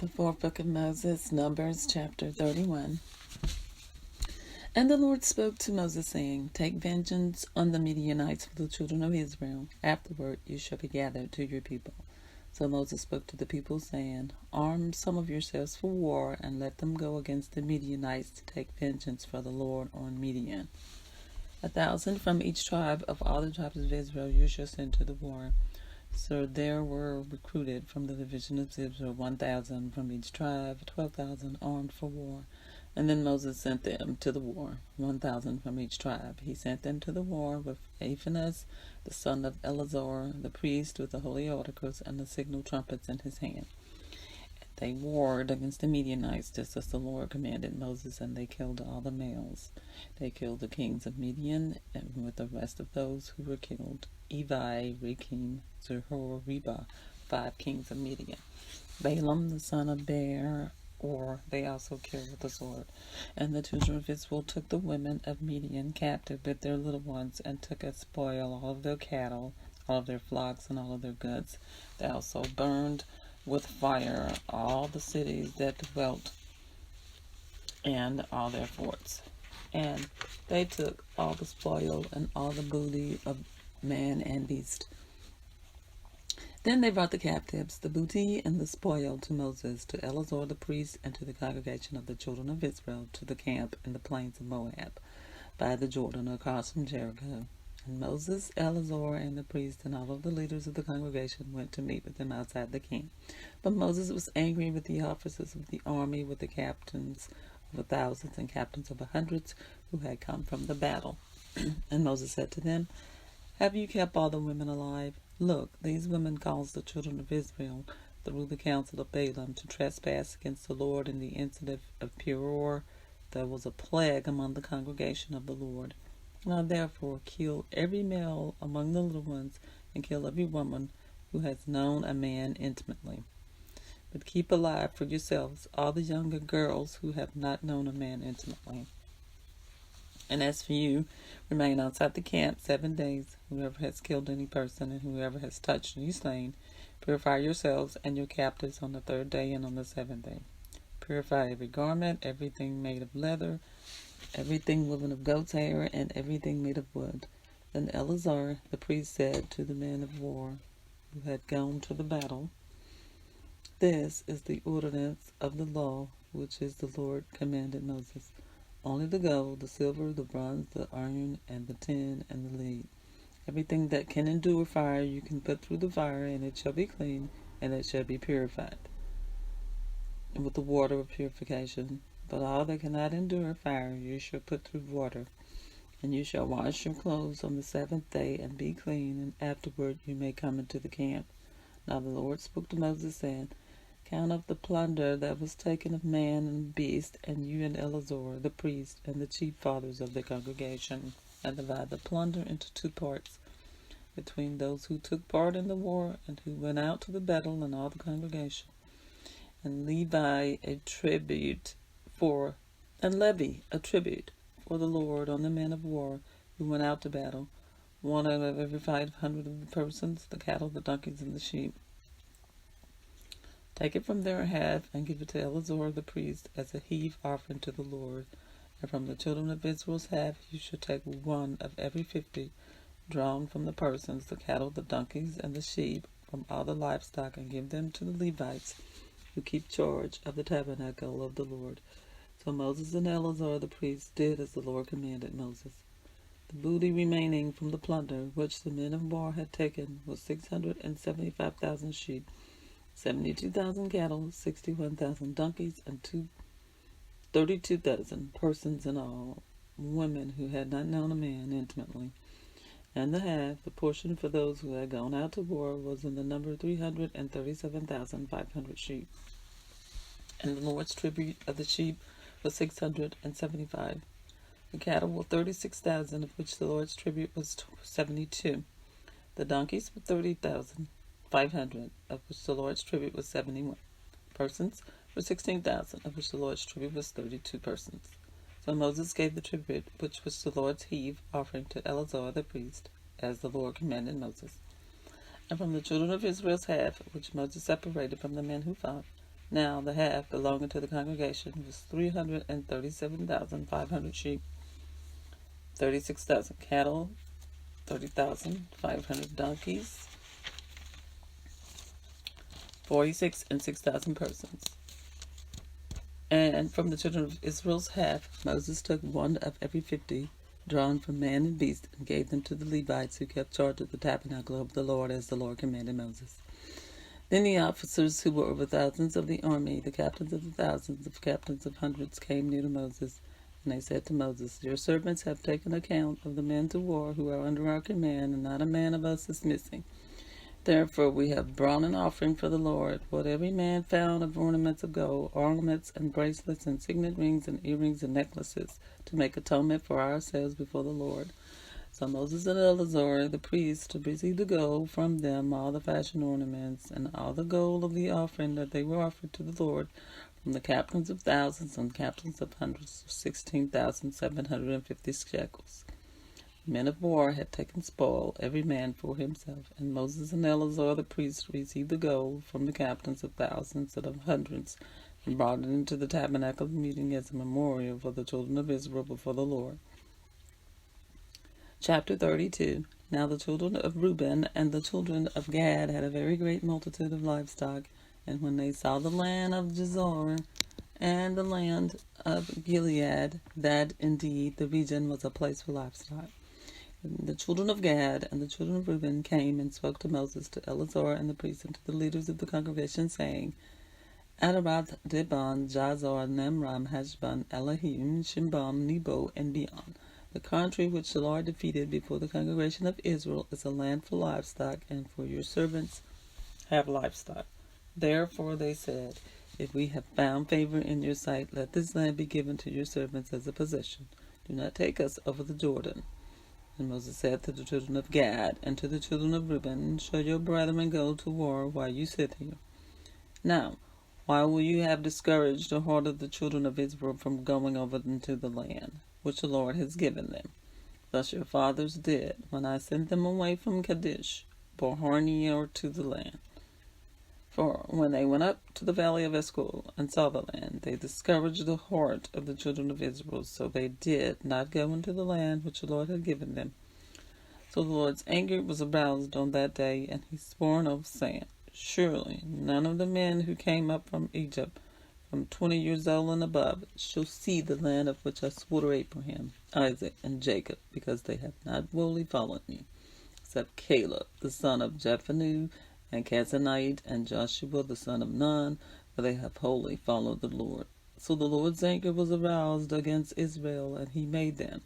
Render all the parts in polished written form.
The fourth book of Moses, Numbers, chapter 31. And the Lord spoke to Moses, saying, Take vengeance on the Midianites for the children of Israel. Afterward you shall be gathered to your people. So Moses spoke to the people, saying, Arm some of yourselves for war, and let them go against the Midianites to take vengeance for the Lord on Midian. 1,000 from each tribe of all the tribes of Israel you shall send to the war. So there were recruited from the division of Israel 1,000 from each tribe, 12,000 armed for war. And then Moses sent them to the war, 1,000 from each tribe. He sent them to the war with Phinehas, the son of Eleazar, the priest, with the holy articles and the signal trumpets in his hand. They warred against the Midianites, just as the Lord commanded Moses, and they killed all the males. They killed the kings of Midian, and with the rest of those who were killed, Evi, Rekem, Zeror, Reba, 5 kings of Midian. Balaam, the son of Beor, they also killed with the sword. And the children of Israel took the women of Midian captive with their little ones, and took as spoil all of their cattle, all of their flocks, and all of their goods. They also burned with fire all the cities that dwelt, and all their forts. And they took all the spoil and all the booty of man and beast. Then they brought the captives, the booty and the spoil, to Moses, to Eleazar the priest, and to the congregation of the children of Israel, to the camp in the plains of Moab, by the Jordan, across from Jericho. And Moses, Eleazar, and the priest, and all of the leaders of the congregation went to meet with them outside the camp. But Moses was angry with the officers of the army, with the captains of 1,000s and captains of 100s, who had come from the battle. And Moses said to them, Have you kept all the women alive? Look, these women caused the children of Israel, through the counsel of Balaam, to trespass against the Lord in the incident of Peor. There was a plague among the congregation of the Lord. Now therefore kill every male among the little ones, and kill every woman who has known a man intimately. But keep alive for yourselves all the younger girls who have not known a man intimately. And as for you, remain outside the camp 7 days. Whoever has killed any person, and whoever has touched any slain, purify yourselves and your captives on the 3rd day and on the 7th day. Purify every garment, everything made of leather, everything woven of goat's hair, and everything made of wood. Then Eleazar the priest said to the men of war who had gone to the battle, This is the ordinance of the law which is the Lord commanded Moses. Only the gold, the silver, the bronze, the iron, and the tin, and the lead. Everything that can endure fire you can put through the fire, and it shall be clean, and it shall be purified, and with the water of purification. But all that cannot endure fire you shall put through water. And you shall wash your clothes on the 7th day, and be clean, and afterward you may come into the camp. Now the Lord spoke to Moses, saying, Count up the plunder that was taken of man and beast, and you and Eleazar the priest, and the chief fathers of the congregation, and divide the plunder into 2 parts, between those who took part in the war, and who went out to the battle, and all the congregation. And levy a tribute for the Lord on the men of war who went out to battle, 1 out of every 500 of the persons, the cattle, the donkeys, and the sheep. Take it from their half, and give it to Eleazar the priest as a heave offering to the Lord. And from the children of Israel's half you shall take 1 of every 50, drawn from the persons, the cattle, the donkeys, and the sheep, from all the livestock, and give them to the Levites, who keep charge of the tabernacle of the Lord. So Moses and Eleazar the priest did as the Lord commanded Moses. The booty remaining from the plunder which the men of war had taken was 675,000 sheep, 72,000 cattle, 61,000 donkeys, and 32,000 persons in all, women who had not known a man intimately. And the half, the portion for those who had gone out to war, was in the number 337,500 sheep. And the Lord's tribute of the sheep was 675. The cattle were 36,000, of which the Lord's tribute was 72. The donkeys were 30,500, of which the Lord's tribute was 71. Persons were 16,000, of which the Lord's tribute was 32 persons. So Moses gave the tribute, which was the Lord's heave offering, to Eleazar the priest, as the Lord commanded Moses. And from the children of Israel's half, which Moses separated from the men who fought, Now the half belonging to the congregation was 337,500 sheep, 36,000 cattle, 30,500 donkeys, 46 and 6,000 persons. And from the children of Israel's half, Moses took one of every 50, drawn from man and beast, and gave them to the Levites who kept charge of the tabernacle of the Lord, as the Lord commanded Moses. Then the officers who were over thousands of the army, the captains of the thousands, the captains of hundreds, came near to Moses. And they said to Moses, Your servants have taken account of the men to war who are under our command, and not a man of us is missing. Therefore we have brought an offering for the Lord, what every man found of ornaments of gold, ornaments and bracelets and signet rings and earrings and necklaces, to make atonement for ourselves before the Lord. So Moses and Eleazar the priest received the gold from them, all the fashion ornaments, and all the gold of the offering that they were offered to the Lord, from the captains of thousands and captains of hundreds, 16,750 shekels. Men of war had taken spoil, every man for himself, and Moses and Eleazar the priest received the gold from the captains of thousands and of hundreds, and brought it into the tabernacle of meeting as a memorial for the children of Israel before the Lord. Chapter 32. Now the children of Reuben and the children of Gad had a very great multitude of livestock, and when they saw the land of Jazor and the land of Gilead, that indeed the region was a place for livestock, the children of Gad and the children of Reuben came and spoke to Moses, to Eleazar and the priests, and to the leaders of the congregation, saying, Adaroth, Dibon, Jazor, Nemram, Heshbon, Elohim, Shimbam, Nebo, and Beon. The country which the Lord defeated before the congregation of Israel is a land for livestock, and for your servants have livestock. Therefore they said, If we have found favor in your sight, let this land be given to your servants as a possession. Do not take us over the Jordan. And Moses said to the children of Gad and to the children of Reuben, Shall your brethren go to war while you sit here? Now, why will you have discouraged the heart of the children of Israel from going over into the land which the Lord has given them? Thus your fathers did, when I sent them away from Kadesh, Barnea, to the land. For when they went up to the valley of Eshcol and saw the land, they discouraged the heart of the children of Israel, so they did not go into the land which the Lord had given them. So the Lord's anger was aroused on that day, and he swore an oath, saying, Surely none of the men who came up from Egypt, from 20 years old and above, shall see the land of which I swore to Abraham, Isaac, and Jacob, because they have not wholly followed me, except Caleb the son of Jephunneh, and Kazanite, and Joshua the son of Nun, for they have wholly followed the Lord. So the Lord's anger was aroused against Israel, and he made them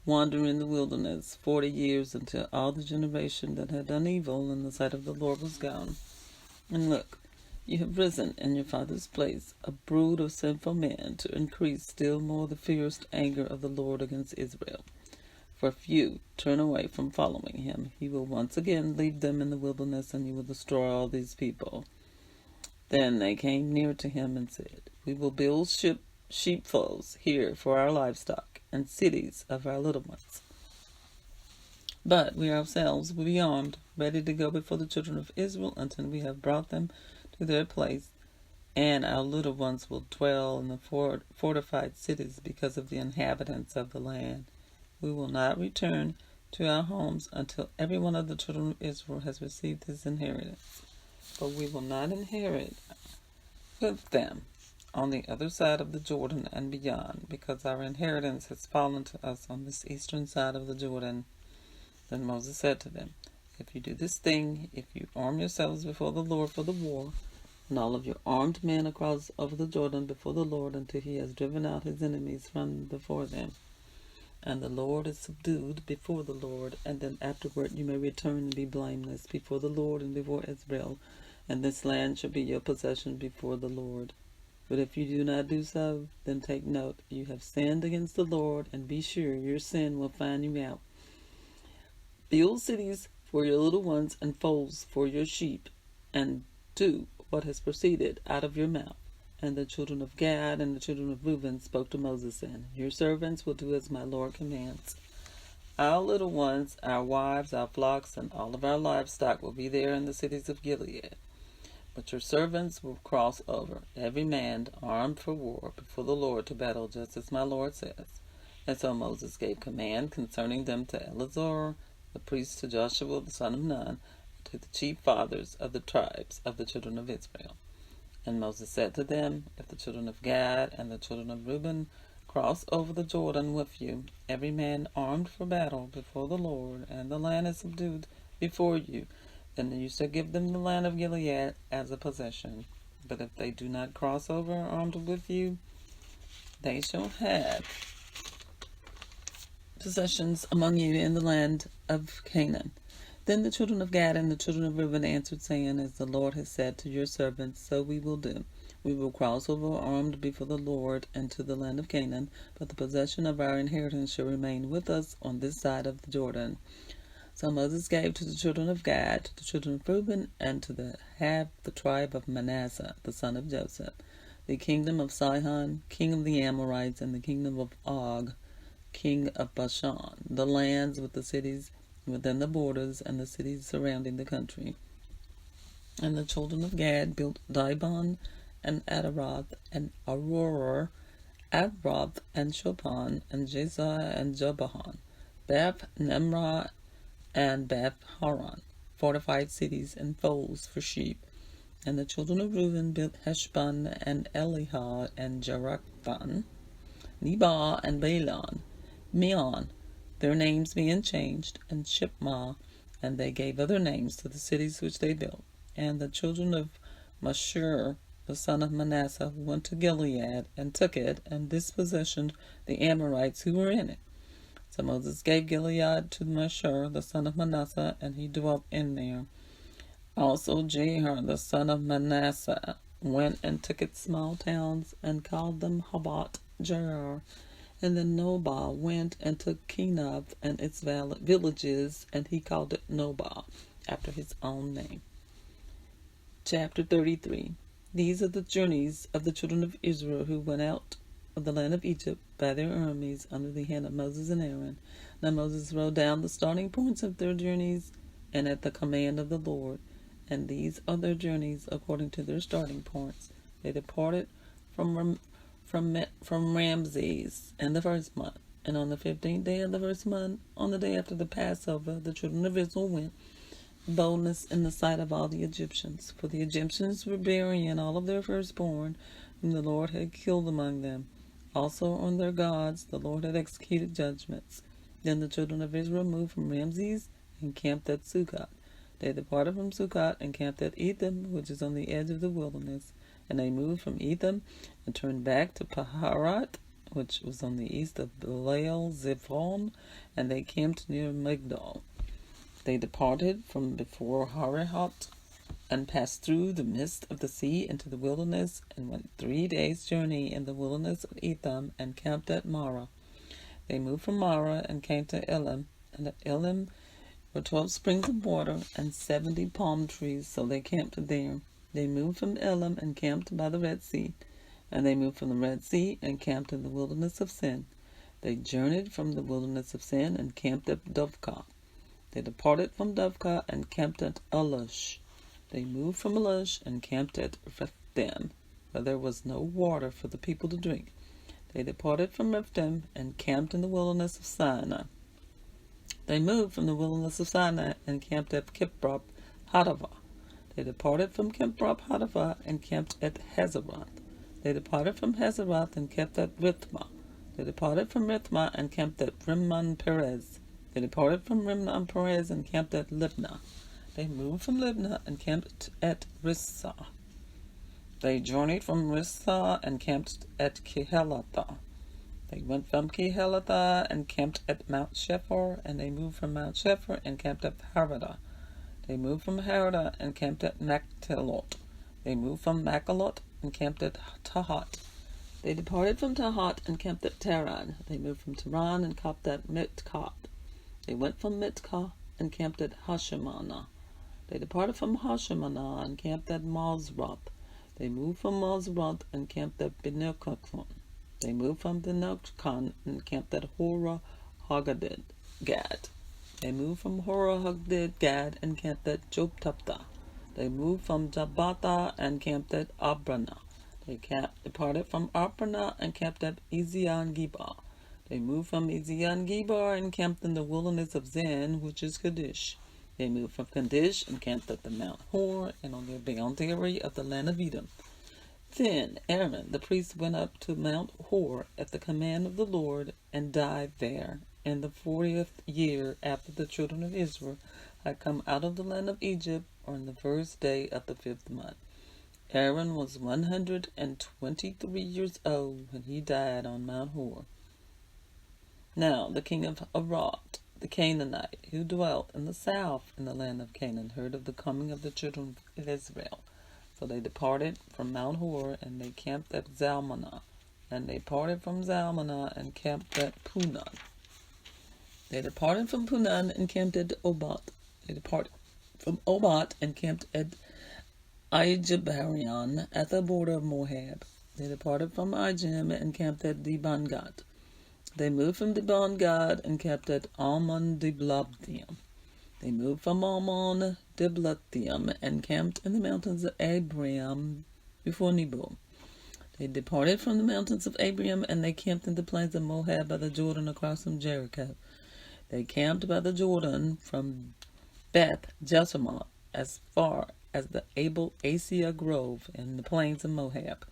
wander in the wilderness 40 years, until all the generation that had done evil in the sight of the Lord was gone. And look, you have risen in your father's place, a brood of sinful men, to increase still more the fierce anger of the Lord against Israel. For if you turn away from following him, he will once again leave them in the wilderness, and you will destroy all these people. Then they came near to him and said, We will build sheepfolds here for our livestock, and cities of our little ones. But we ourselves will be armed, ready to go before the children of Israel until we have brought them to their place, and our little ones will dwell in the fortified cities because of the inhabitants of the land. We will not return to our homes until every one of the children of Israel has received his inheritance. But we will not inherit with them on the other side of the Jordan and beyond, because our inheritance has fallen to us on this eastern side of the Jordan. Then Moses said to them, If you do this thing, if you arm yourselves before the Lord for the war, and all of your armed men across over the Jordan before the Lord until he has driven out his enemies from before them, and the Lord is subdued before the Lord, and then afterward you may return and be blameless before the Lord and before Israel, and this land shall be your possession before the Lord. But if you do not do so, then take note, you have sinned against the Lord, and be sure your sin will find you out. Build cities for your little ones and folds for your sheep, and do what has proceeded out of your mouth. And the children of Gad and the children of Reuben spoke to Moses, saying, Your servants will do as my Lord commands. Our little ones, our wives, our flocks, and all of our livestock will be there in the cities of Gilead. But your servants will cross over, every man armed for war, before the Lord to battle, just as my Lord says. And so Moses gave command concerning them to Eleazar, the priest, to Joshua the son of Nun, to the chief fathers of the tribes of the children of Israel. And Moses said to them, if the children of Gad and the children of Reuben cross over the Jordan with you, every man armed for battle before the Lord, and the land is subdued before you, then you shall give them the land of Gilead as a possession. But if they do not cross over armed with you, they shall have possessions among you in the land of Canaan. Then the children of Gad and the children of Reuben answered, saying, as the Lord has said to your servants, so we will do. We will cross over armed before the Lord into the land of Canaan, but the possession of our inheritance shall remain with us on this side of the Jordan. So Moses gave to the children of Gad, to the children of Reuben, and to the half the tribe of Manasseh, the son of Joseph, the kingdom of Sihon, king of the Amorites, and the kingdom of Og, king of Bashan, the lands with the cities within the borders, and the cities surrounding the country. And the children of Gad built Dibon, and Adaroth, and Aurora, Adroth, and Shopon, and Jezah, and Jebahan, Beth Nimrah, and Beth Haran, fortified cities and folds for sheep. And the children of Reuben built Heshbon, and Elihah, and Jerakthon, Nebah, and Baalan, Meon, their names being changed, and Shipmah, and they gave other names to the cities which they built. And the children of Mashur, the son of Manasseh, went to Gilead, and took it, and dispossessed the Amorites who were in it. So Moses gave Gilead to Mashur, the son of Manasseh, and he dwelt in there. Also Jeher, the son of Manasseh, went and took its small towns, and called them Habat Jair. And then Nobah went and took Kenob and its villages, and he called it Nobah, after his own name. Chapter 33. These are the journeys of the children of Israel who went out of the land of Egypt by their armies under the hand of Moses and Aaron. Now Moses wrote down the starting points of their journeys, and at the command of the Lord. And these are their journeys according to their starting points. They departed from Ramses in the first month. And on the 15th day of the first month, on the day after the Passover, the children of Israel went boldness in the sight of all the Egyptians. For the Egyptians were burying all of their firstborn, whom the Lord had killed among them. Also on their gods the Lord had executed judgments. Then the children of Israel moved from Ramses and camped at Sukkot. They departed from Sukkot and camped at Etham, which is on the edge of the wilderness. And they moved from Etham and turned back to Paharat, which was on the east of Baal Zephon, and they camped near Migdol. They departed from before Harehot and passed through the midst of the sea into the wilderness, and went 3 days' journey in the wilderness of Etham, and camped at Marah. They moved from Marah and came to Elim, and at Elim were 12 springs of water and 70 palm trees, so they camped there. They moved from Elim and camped by the Red Sea, and they moved from the Red Sea and camped in the wilderness of Sin. They journeyed from the wilderness of Sin and camped at Dovka. They departed from Dovka and camped at Alush. They moved from Alush and camped at Rephidim, where there was no water for the people to drink. They departed from Rephidim and camped in the wilderness of Sinai. They moved from the wilderness of Sinai and camped at Kibroth Hattaavah. They departed from Kibroth Hattaavah and camped at Hazeroth. They departed from Hazeroth and camped at Rithmah. They departed from Rithmah and camped at Rimmon Perez. They departed from Rimmon Perez and camped at Libnah. They moved from Libnah and camped at Rissah. They journeyed from Rissah and camped at Kehelatha. They went from Kehelatha and camped at Mount Shephar, and they moved from Mount Shephar and camped at Haradah. They moved from Haradah and camped at Maktelot. They moved from Maktelot and camped at Tahat. They departed from Tahat and camped at Taran. They moved from Taran and camped at Mitkah. They went from Mitkah and camped at Hashemana. They departed from Hashemana and camped at Mazroth. They moved from Mazroth and camped at Benokon. They moved from Benokon and camped at Horah Haggad. They moved from Horah Haggad and camped at Joptaphtha. They moved from Jabbatha and camped at Abranah. They departed from Abranah and camped at Ezion-Geber. They moved from Ezion-Geber and camped in the wilderness of Zin, which is Kadesh. They moved from Kadesh and camped at the Mount Hor and on the boundary of the land of Edom. Then Aaron the priest went up to Mount Hor at the command of the Lord and died there in the 40th year after the children of Israel had come out of the land of Egypt, or in the first day of the 5th month. Aaron was 123 years old when he died on Mount Hor. Now the king of Arad, the Canaanite, who dwelt in the south in the land of Canaan, heard of the coming of the children of Israel. So they departed from Mount Hor, and they camped at Zalmunna. And they parted from Zalmunna and camped at Punon. They departed from Punon and camped at Obat. They departed from Obat and camped at Ijabarion at the border of Moab. They departed from Ijim and camped at Dibon-Gad. They moved from Dibon-Gad and camped at Almon-Diblathaim. They moved from Almon-Diblathaim and camped in the mountains of Abraham before Nebo. They departed from the mountains of Abraham and they camped in the plains of Moab by the Jordan across from Jericho. They camped by the Jordan from Beth Jeshimoth as far as the Abel-Asiyah grove in the plains of Moab.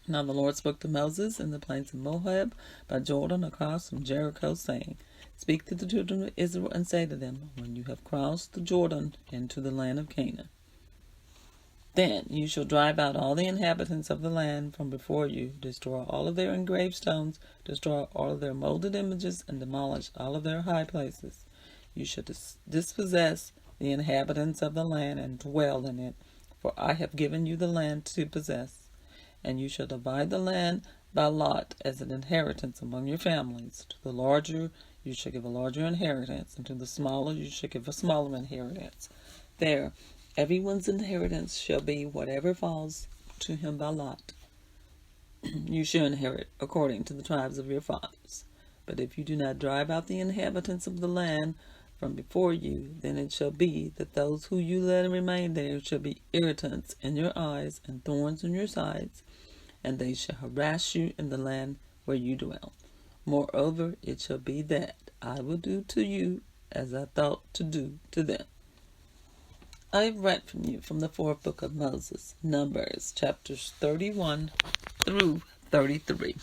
Now the Lord spoke to Moses in the plains of Moab by Jordan across from Jericho, saying, Speak to the children of Israel and say to them, When you have crossed the Jordan into the land of Canaan, then you shall drive out all the inhabitants of the land from before you, destroy all of their engraved stones, destroy all of their molded images, and demolish all of their high places. You shall dispossess the inhabitants of the land and dwell in it, for I have given you the land to possess. And you shall divide the land by lot as an inheritance among your families. To the larger you shall give a larger inheritance, and to the smaller you shall give a smaller inheritance. There, everyone's inheritance shall be whatever falls to him by lot. You shall inherit according to the tribes of your fathers. But if you do not drive out the inhabitants of the land from before you, then it shall be that those who you let remain there shall be irritants in your eyes and thorns in your sides, and they shall harass you in the land where you dwell. Moreover, it shall be that I will do to you as I thought to do to them. I have read from you from the fourth book of Moses, Numbers, chapters 31 through 33.